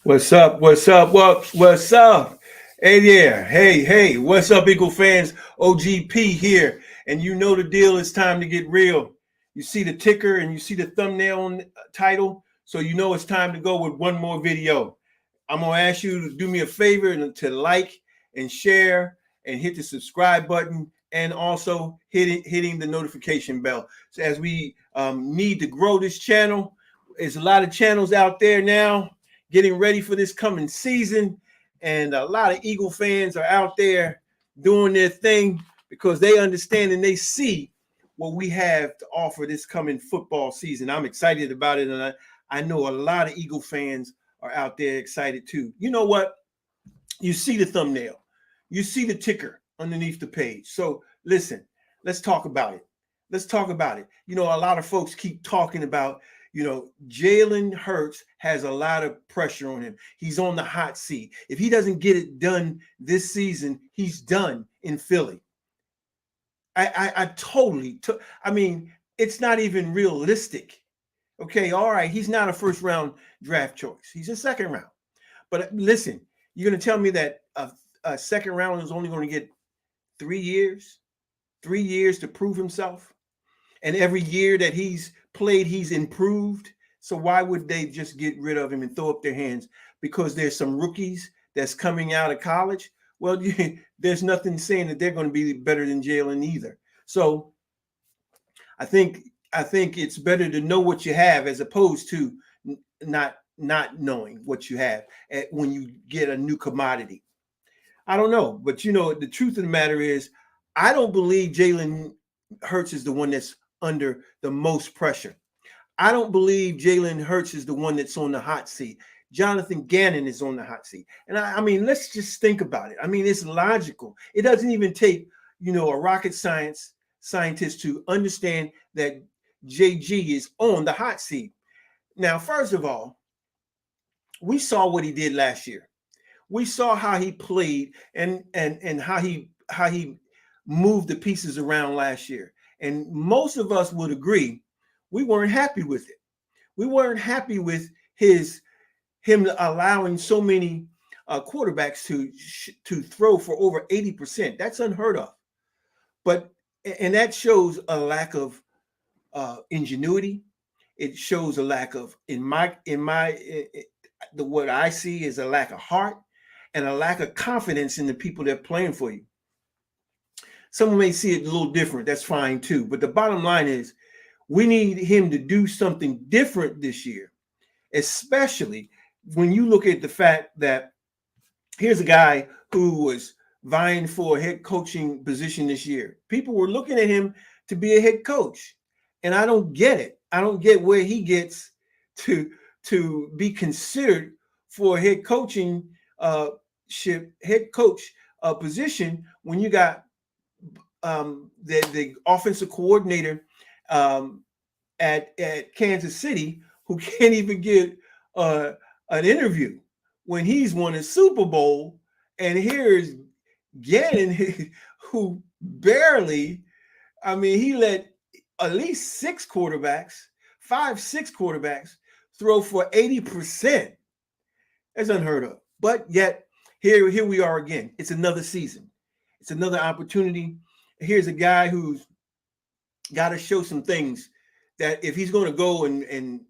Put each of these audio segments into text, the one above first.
What's up? What's up? What's up? Hey there. Hey. What's up, Eagle fans? OGP here. And you know the deal. It's time to get real. You see the ticker and you see the thumbnail on the title. So you know it's time to go with one more video. I'm going to ask you to do me a favor and to like and share and hit the subscribe button and also hitting the notification bell. So as we need to grow this channel, there's a lot of channels out there now getting ready for this coming season. And a lot of Eagle fans are out there doing their thing because they understand and they see what we have to offer this coming football season. I'm excited about it. And I know a lot of Eagle fans are out there excited too. You know what? You see the thumbnail. You see the ticker underneath the page. So listen, let's talk about it. Let's talk about it. You know, a lot of folks keep talking about, Jalen Hurts has a lot of pressure on him. He's on the hot seat. If he doesn't get it done this season, he's done in Philly. I mean, it's not even realistic. Okay, all right, he's not a first round draft choice. He's a second round. But listen, you're going to tell me that a second round is only going to get 3 years? 3 years to prove himself? And every year that he's played, he's improved. So why would they just get rid of him and throw up their hands? Because there's some rookies that's coming out of college? Well, there's nothing saying that they're going to be better than Jalen either. So I think it's better to know what you have as opposed to not knowing what you have when you get a new commodity. I don't know, but the truth of the matter is, I don't believe Jalen Hurts is the one that's under the most pressure. I don't believe Jalen Hurts is the one that's on the hot seat. Jonathan Gannon is on the hot seat. And I mean, let's just think about it. I mean, it's logical. It doesn't even take, a rocket scientist to understand that JG is on the hot seat. Now, first of all, we saw what he did last year. We saw how he played and how he moved the pieces around last year. And most of us would agree we weren't happy with it. We weren't happy with him allowing so many quarterbacks to throw for over 80%. That's unheard of. And that shows a lack of ingenuity. It shows a lack of what I see is a lack of heart and a lack of confidence in the people that are playing for you. Someone may see it a little different. That's fine too. But the bottom line is we need him to do something different this year, especially when you look at the fact that here's a guy who was vying for a head coaching position this year. People were looking at him to be a head coach. And I don't get it. I don't get where he gets to be considered for a head coach position when you got the offensive coordinator at Kansas City who can't even get an interview when he's won a Super Bowl. And here's Gannon who barely, he let at least 6 quarterbacks throw for 80%. That's unheard of. But yet here we are again. It's another season. It's another opportunity. Here's a guy who's got to show some things that if he's going to go and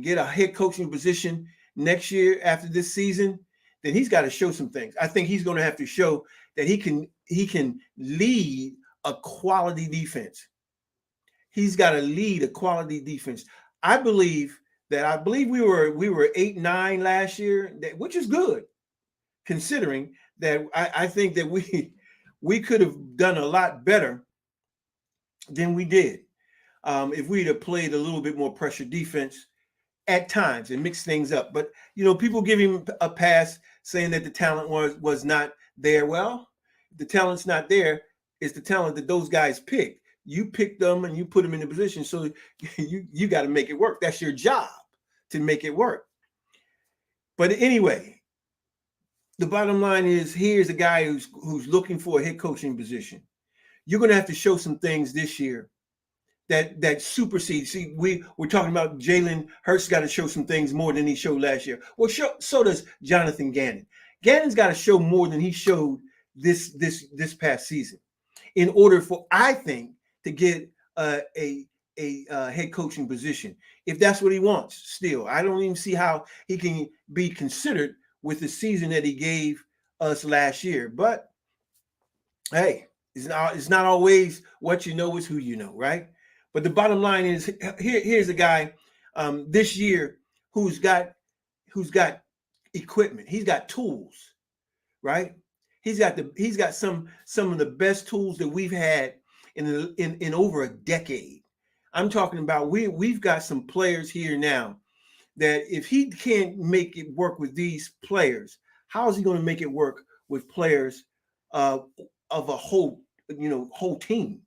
get a head coaching position next year after this season, then he's got to show some things. I think he's going to have to show that he can lead a quality defense. He's got to lead a quality defense. I believe we were 8-9 last year, which is good, considering that I think that we could have done a lot better than we did if we'd have played a little bit more pressure defense at times and mixed things up. But people give him a pass saying that the talent was not there. Well, the talent's not there. It's the talent that those guys picked. You picked them and you put them in a position, so you got to make it work. That's your job, to make it work. But anyway, the bottom line is, here's a guy who's looking for a head coaching position. You're going to have to show some things this year that supersedes. See, we're talking about Jalen Hurts got to show some things more than he showed last year. Well, so does Jonathan Gannon. Gannon's got to show more than he showed this past season in order for, I think, to get a head coaching position. If that's what he wants, still, I don't even see how he can be considered with the season that he gave us last year. But hey, it's not always what you know is who you know, right? But the bottom line is, here's a guy this year who's got equipment. He's got tools, right? He's got some of the best tools that we've had in over a decade. I'm talking about we've got some players here now that if he can't make it work with these players, how is he going to make it work with players of a whole team?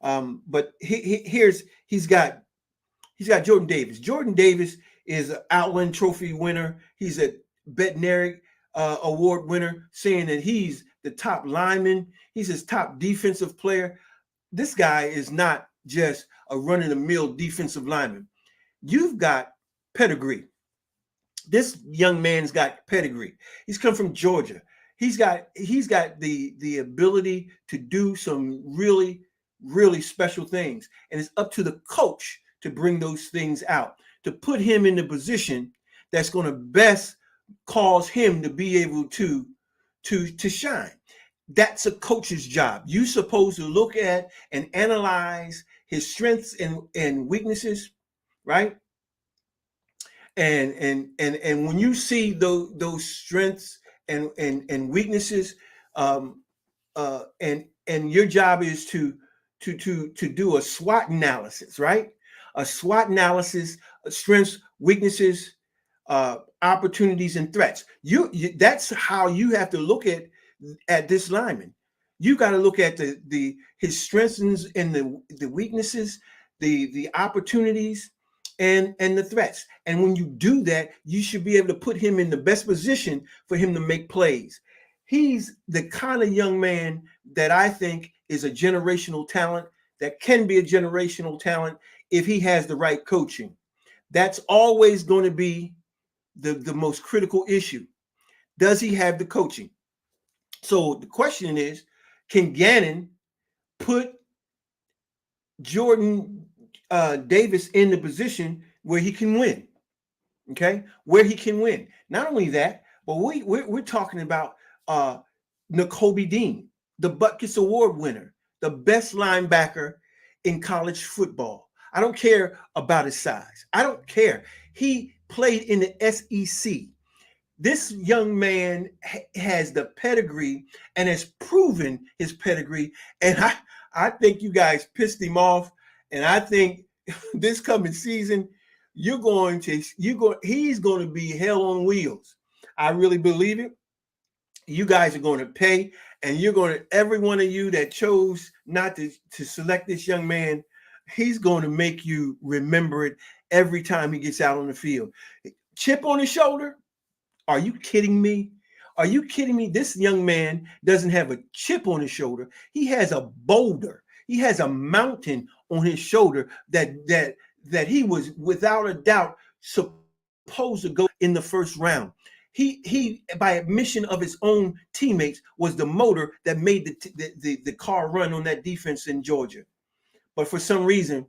But he's got Jordan Davis. Jordan Davis is an Outland Trophy winner. He's a Bednarik Award winner, saying that he's the top lineman. He's his top defensive player. This guy is not just a run-of-the-mill defensive lineman. You've got pedigree. This young man's got pedigree. He's come from Georgia. He's got the ability to do some really, really special things. And it's up to the coach to bring those things out, to put him in the position that's going to best cause him to be able to shine. That's a coach's job. You're supposed to look at and analyze his strengths and weaknesses, right? And when you see those strengths and weaknesses, and your job is to do a SWOT analysis, right? A SWOT analysis, strengths, weaknesses, opportunities, and threats. That's how you have to look at this lineman. You got to look at his strengths and the weaknesses, the opportunities, and the threats. And when you do that, you should be able to put him in the best position for him to make plays. He's the kind of young man that I think is a generational talent, that can be a generational talent if he has the right coaching. That's always going to be the most critical issue. Does he have the coaching? So the question is, can Gannon put Jordan Davis in the position where he can win? Okay, where he can win. Not only that, but we're talking about Nakobe Dean, the Butkus Award winner, the best linebacker in college football. I don't care about his size. I don't care. He played in the SEC. This young man has the pedigree and has proven his pedigree. And I think you guys pissed him off. And I think this coming season, he's going to be hell on wheels. I really believe it. You guys are going to pay, and every one of you that chose not to select this young man, he's going to make you remember it every time he gets out on the field. Chip on his shoulder? Are you kidding me? Are you kidding me? This young man doesn't have a chip on his shoulder. He has a boulder. He has a mountain on his shoulder that he was without a doubt supposed to go in the first round. He by admission of his own teammates was the motor that made the car run on that defense in Georgia. But for some reason,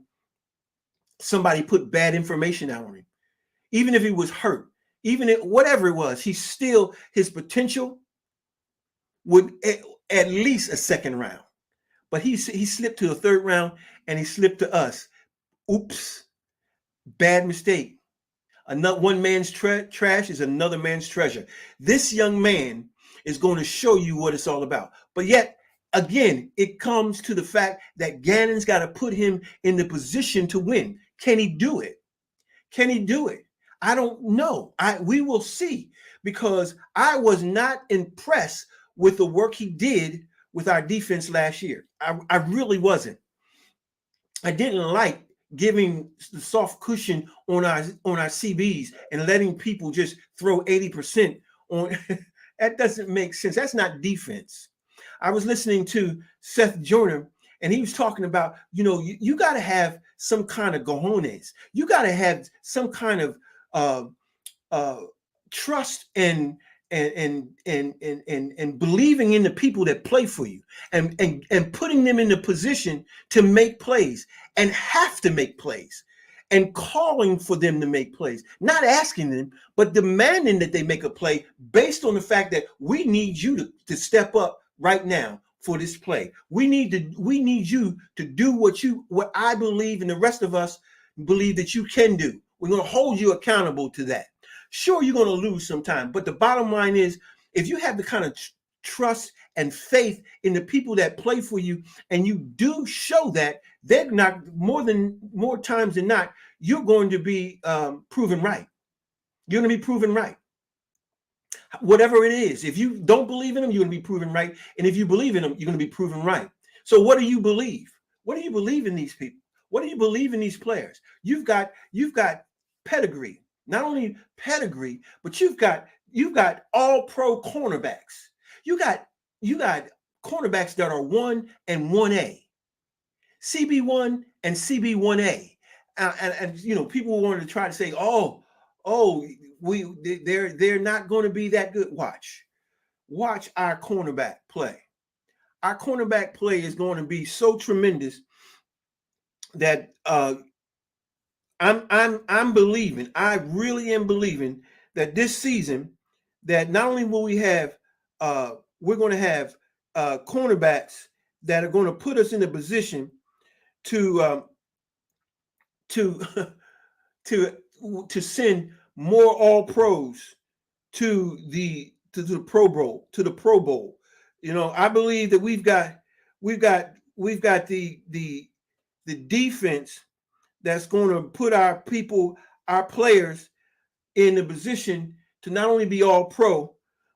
somebody put bad information out on him. Even if he was hurt, whatever it was, his potential would at least a second round. But he slipped to a third round, and he slipped to us. Oops, bad mistake. One man's trash is another man's treasure. This young man is going to show you what it's all about. But yet, again, it comes to the fact that Gannon's got to put him in the position to win. Can he do it? Can he do it? I don't know. We will see, because I was not impressed with the work he did with our defense last year. I really wasn't. I didn't like giving the soft cushion on our CBs and letting people just throw 80% on. That doesn't make sense. That's not defense. I was listening to Seth Joyner, And he was talking about, you got to have some kind of cojones. You got to have some kind of uh, uh, trust and believing in the people that play for you, and putting them in the position to make plays and have to make plays, and calling for them to make plays, not asking them, but demanding that they make a play based on the fact that we need you to step up right now for this play. We need you to do what I believe and the rest of us believe that you can do. We're going to hold you accountable to that. Sure, you're going to lose sometime, but the bottom line is, if you have the kind of trust and faith in the people that play for you, and you do show that, they're not more times than not, you're going to be proven right. You're going to be proven right. Whatever it is, if you don't believe in them, you're going to be proven right, and if you believe in them, you're going to be proven right. So, what do you believe? What do you believe in these people? What do you believe in these players? You've got pedigree. Not only pedigree, but you've got all pro cornerbacks. You got cornerbacks that are 1 and 1A, CB1 and CB1A, and people wanted to try to say, they're not going to be that good. Watch our cornerback play. Our cornerback play is going to be so tremendous that I'm believing, I really am believing that this season, that not only will we have, we're going to have cornerbacks that are going to put us in a position to to send more All Pros to the Pro Bowl, I believe that we've got the defense that's going to put our players in the position to not only be All Pro.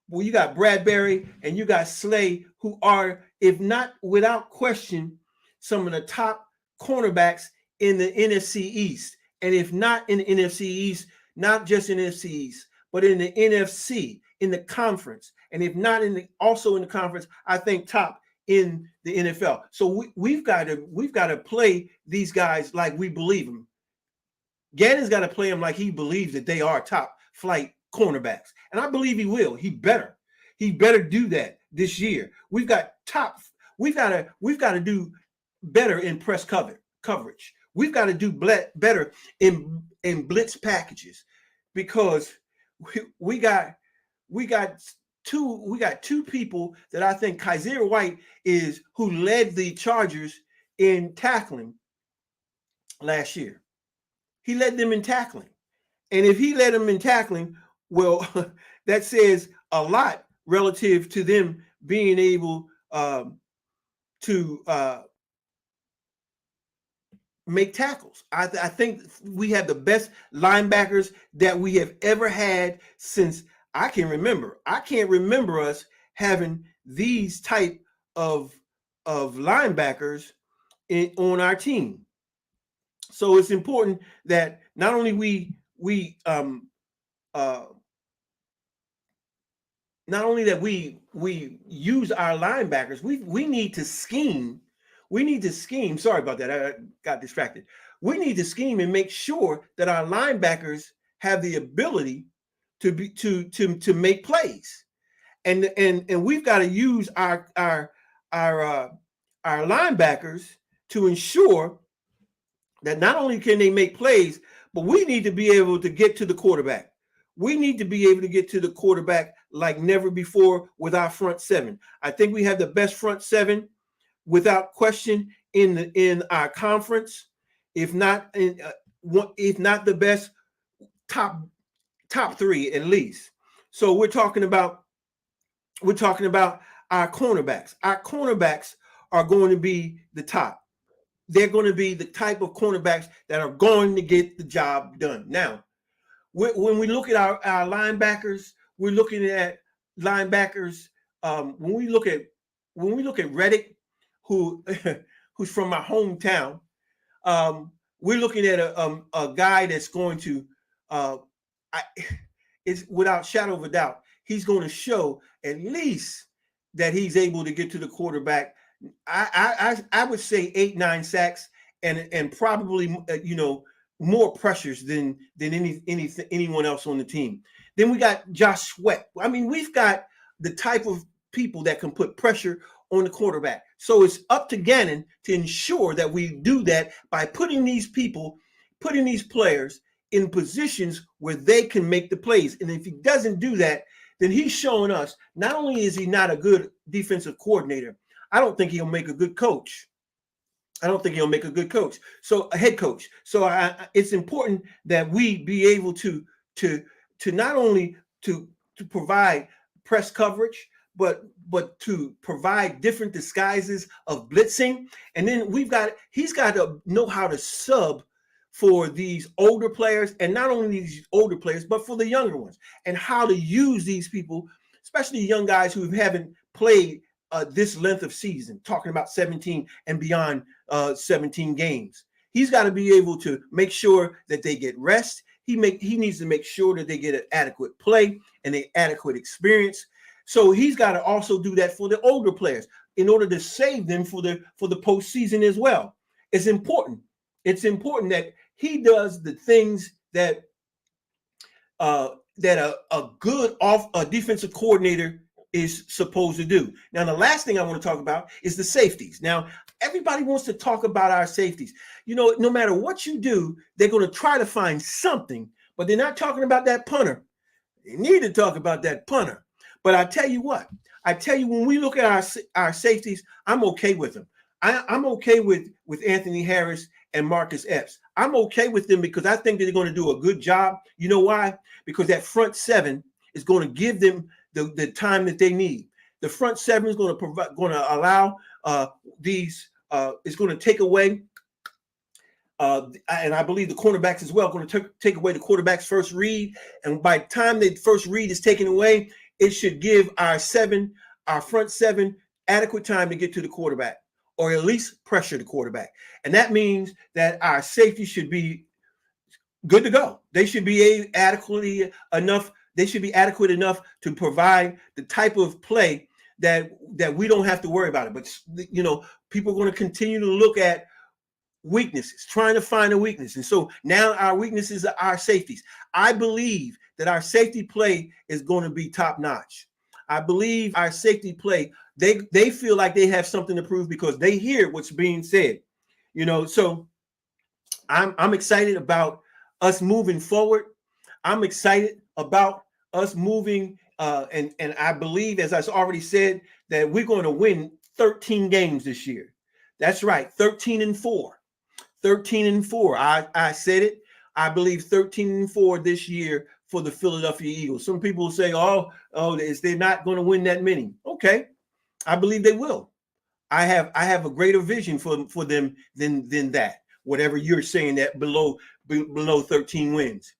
Well, you got Bradbury and you got Slay, who are, if not without question, some of the top cornerbacks in the NFC East. And if not in the NFC East, not just in the NFC East, but in the NFC, in the conference. And if not also in the conference, I think top in the NFL. So we've got to play these guys like we believe them. Gannon's got to play them like he believes that they are top flight cornerbacks, and I believe he will. He better do that this year. We've got to do better in press coverage. We've got to do better in blitz packages, because we got two people that I think Kaiser White is, who led the Chargers in tackling last year. He led them in tackling. And if he led them in tackling, well, that says a lot relative to them being able to make tackles. I think we have the best linebackers that we have ever had since I can remember. I can't remember us having these type of linebackers on our team. So it's important that not only we use our linebackers, we need to scheme. We need to scheme. Sorry about that. I got distracted. We need to scheme and make sure that our linebackers have the ability to make plays, and we've got to use our linebackers to ensure that not only can they make plays, but we need to be able to get to the quarterback. We need to be able to get to the quarterback like never before with our front seven. I think we have the best front seven, without question, in our conference, if not the best, top three at least. So we're talking about our cornerbacks. Our cornerbacks are going to be the top. They're going to be the type of cornerbacks that are going to get the job done. Now, when we look at our linebackers, we're looking at linebackers. When we look at Reddick, who's from my hometown, we're looking at a guy that's going to, it's without shadow of a doubt, he's going to show at least that he's able to get to the quarterback I would say 8-9 sacks and probably more pressures than anyone else on the team. Then we got Josh Sweat. I mean, we've got the type of people that can put pressure on the quarterback. So it's up to Gannon to ensure that we do that by putting these players in positions where they can make the plays. And if he doesn't do that, then he's showing us not only is he not a good defensive coordinator, I don't think he'll make a good coach. So a head coach. So it's important that we be able to not only to provide press coverage, but to provide different disguises of blitzing. And then he's got to know how to sub for these older players, and not only these older players, but for the younger ones, and how to use these people, especially young guys who haven't played this length of season, talking about 17 and beyond 17 games. He's got to be able to make sure that they get rest. He needs to make sure that they get an adequate play and an adequate experience. So he's got to also do that for the older players in order to save them for the postseason as well. It's important. It's important that he does the things that a good defensive coordinator is supposed to do. Now, the last thing I want to talk about is the safeties. Now, everybody wants to talk about our safeties. No matter what you do, they're going to try to find something, but they're not talking about that punter. They need to talk about that punter. But I tell you what, when we look at our safeties, I'm okay with them. I'm okay with Anthony Harris and Marcus Epps. I'm okay with them because I think they're going to do a good job. You know why? Because that front seven is going to give them the time that they need. The front seven is going to allow is going to take away, and I believe the cornerbacks as well, going to take away the quarterback's first read. And by the time the first read is taken away, it should give our front seven, adequate time to get to the quarterback, or at least pressure the quarterback. And that means that our safety should be good to go. They should be adequate enough to provide the type of play that we don't have to worry about it. But people are going to continue to look at weaknesses, trying to find a weakness. And so now our weaknesses are our safeties. I believe that our safety play is going to be top notch. I believe our safety play, they feel like they have something to prove because they hear what's being said. So I'm excited about us moving forward. I'm excited about us moving, and I believe, as I already said, that we're going to win 13 games this year. That's right, 13-4. 13-4. I said it. I believe 13-4 this year for the Philadelphia Eagles. Some people say, they're not going to win that many. Okay, I believe they will. I have a greater vision for them than that. Whatever you're saying, that below 13 wins.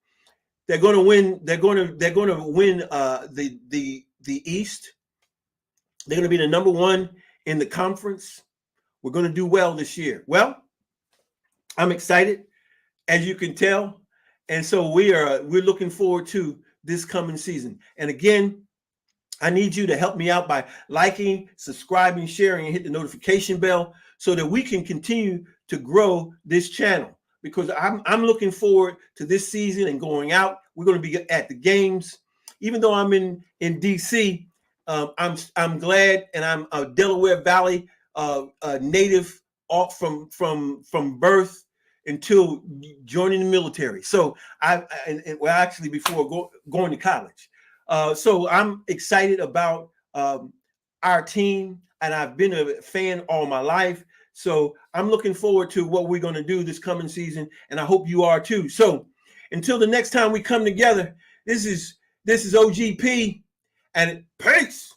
They're going to win. They're going to win the East. They're going to be the number one in the conference. We're going to do well this year. Well, I'm excited, as you can tell, and so we're looking forward to this coming season. And again, I need you to help me out by liking, subscribing, sharing, and hit the notification bell so that we can continue to grow this channel. Because I'm looking forward to this season and going out. We're going to be at the games. Even though I'm in DC, I'm glad, and I'm a Delaware Valley native, off from birth until joining the military. So actually before going to college. So I'm excited about our team, and I've been a fan all my life. So I'm looking forward to what we're going to do this coming season, and I hope you are too. So until the next time we come together, this is OGP, and peace.